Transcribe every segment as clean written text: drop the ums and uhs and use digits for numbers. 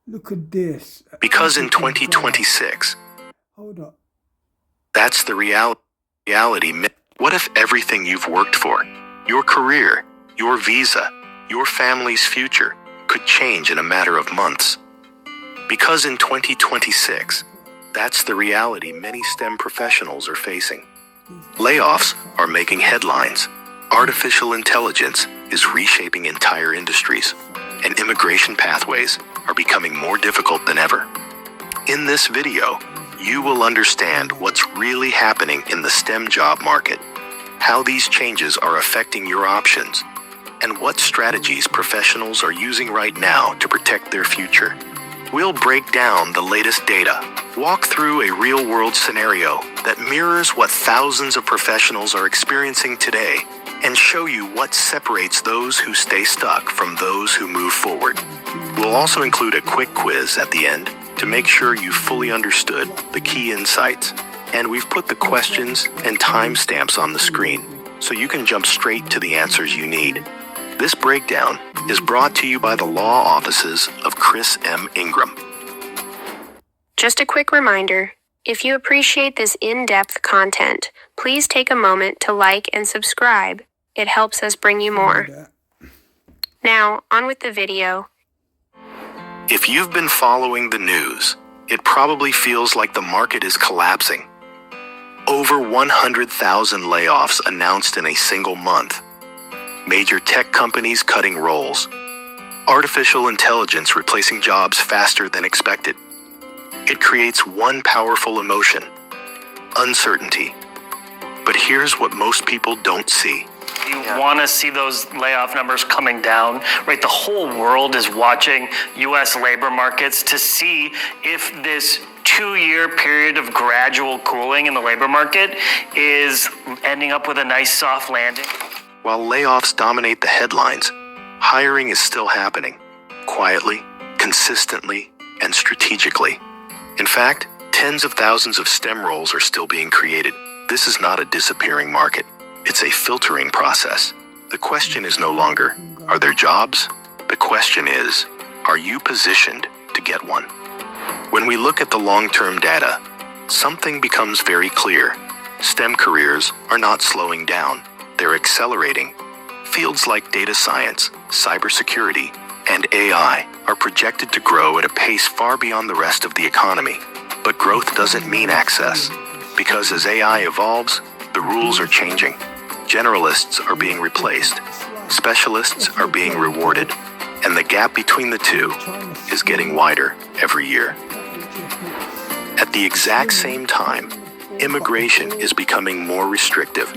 Look at this. Because in 2026, Hold up. that's the reality. What if everything you've worked for, your career, your visa, your family's future, could change in a matter of months? Because in 2026, that's the reality many STEM professionals are facing. Layoffs are making headlines. Artificial intelligence is reshaping entire industries, and immigration pathways are becoming more difficult than ever. In this video, you will understand what's really happening in the STEM job market, how these changes are affecting your options, and what strategies professionals are using right now to protect their future. We'll break down the latest data, walk through a real-world scenario that mirrors what thousands of professionals are experiencing today, and show you what separates those who stay stuck from those who move forward. We'll also include a quick quiz at the end to make sure you fully understood the key insights. And we've put the questions and timestamps on the screen, so you can jump straight to the answers you need. This breakdown is brought to you by the law offices of Chris M. Ingram. Just a quick reminder, if you appreciate this in-depth content, please take a moment to like and subscribe. It helps us bring you more. Now, on with the video. If you've been following the news, it probably feels like the market is collapsing. Over 100,000 layoffs announced in a single month. Major tech companies cutting roles. Artificial intelligence replacing jobs faster than expected. It creates one powerful emotion: uncertainty. But here's what most people don't see. You want to see those layoff numbers coming down, right? The whole world is watching U.S. labor markets to see if this 2-year period of gradual cooling in the labor market is ending up with a nice soft landing. While layoffs dominate the headlines, hiring is still happening, quietly, consistently, and strategically. In fact, tens of thousands of STEM roles are still being created. This is not a disappearing market. It's a filtering process. The question is no longer, are there jobs? The question is, are you positioned to get one? When we look at the long-term data, something becomes very clear. STEM careers are not slowing down. They're accelerating. Fields like data science, cybersecurity, and AI are projected to grow at a pace far beyond the rest of the economy. But growth doesn't mean access, because as AI evolves, the rules are changing. Generalists are being replaced, specialists are being rewarded, and the gap between the two is getting wider every year. At the exact same time, immigration is becoming more restrictive.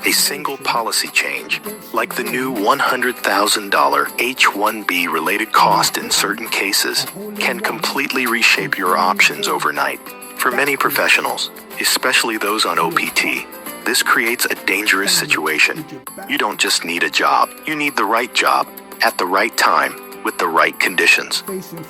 A single policy change, like the new $100,000 H-1B related cost in certain cases, can completely reshape your options overnight. For many professionals, especially those on OPT, this creates a dangerous situation. You don't just need a job, you need the right job, at the right time, with the right conditions.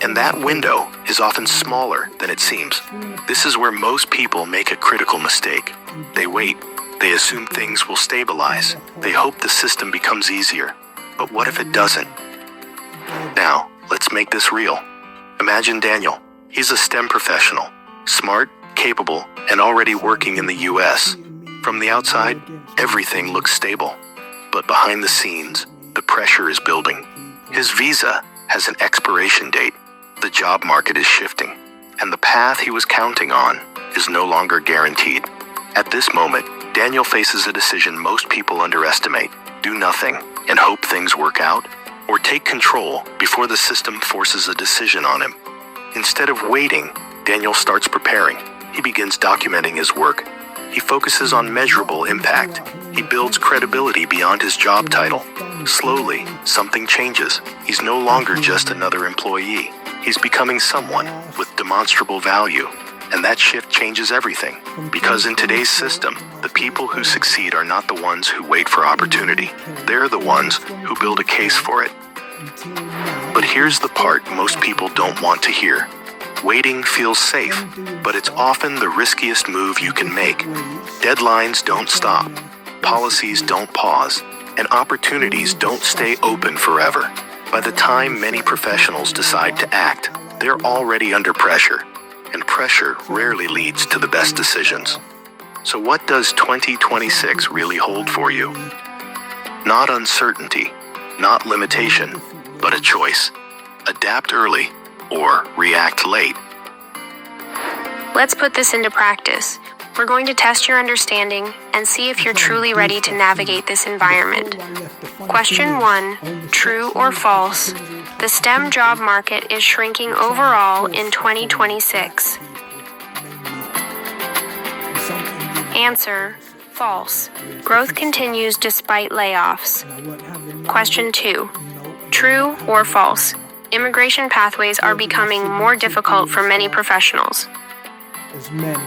And that window is often smaller than it seems. This is where most people make a critical mistake. They wait. They assume things will stabilize. They hope the system becomes easier. But what if it doesn't? Now, let's make this real. Imagine Daniel. He's a STEM professional, smart, capable, and already working in the US. From the outside, everything looks stable. But behind the scenes, the pressure is building. His visa has an expiration date. The job market is shifting, and the path he was counting on is no longer guaranteed. At this moment, Daniel faces a decision most people underestimate: do nothing and hope things work out, or take control before the system forces a decision on him. Instead of waiting, Daniel starts preparing. He begins documenting his work. He focuses on measurable impact. He builds credibility beyond his job title. Slowly, something changes. He's no longer just another employee. He's becoming someone with demonstrable value. And that shift changes everything. Because in today's system, the people who succeed are not the ones who wait for opportunity. They're the ones who build a case for it. But here's the part most people don't want to hear. Waiting feels safe, but it's often the riskiest move you can make. Deadlines don't stop, policies don't pause, and opportunities don't stay open forever. By the time many professionals decide to act, They're already under pressure, and pressure rarely leads to the best decisions. So what does 2026 really hold for you? Not uncertainty, not limitation, but a choice. Adapt early or react late. Let's put this into practice. We're going to test your understanding and see if you're truly ready to navigate this environment. Question 1, true or false? The STEM job market is shrinking overall in 2026. Answer, false. Growth continues despite layoffs. Question 2, true or false? Immigration pathways are becoming more difficult for many professionals. As men.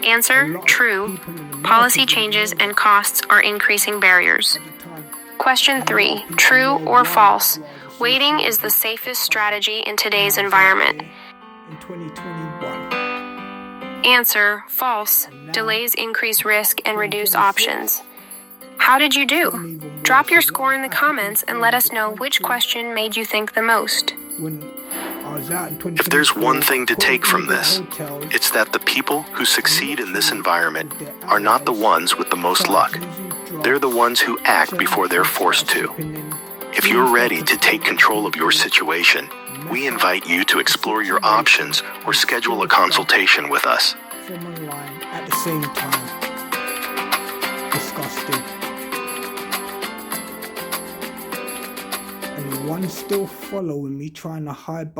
Answer, true. Policy changes and costs are increasing barriers. Question 3, true or false? Waiting is the safest strategy in today's environment. In 2021. Answer, false. Delays increase risk and reduce options. How did you do? Drop your score in the comments and let us know which question made you think the most. When I was out in 2024, If there's one thing to take from this, it's that the people who succeed in this environment are not the ones with the most luck. They're the ones who act before they're forced to. If you're ready to take control of your situation, we invite you to explore your options or schedule a consultation with us. from online at the same time. Disgusting. And one still following me trying to hide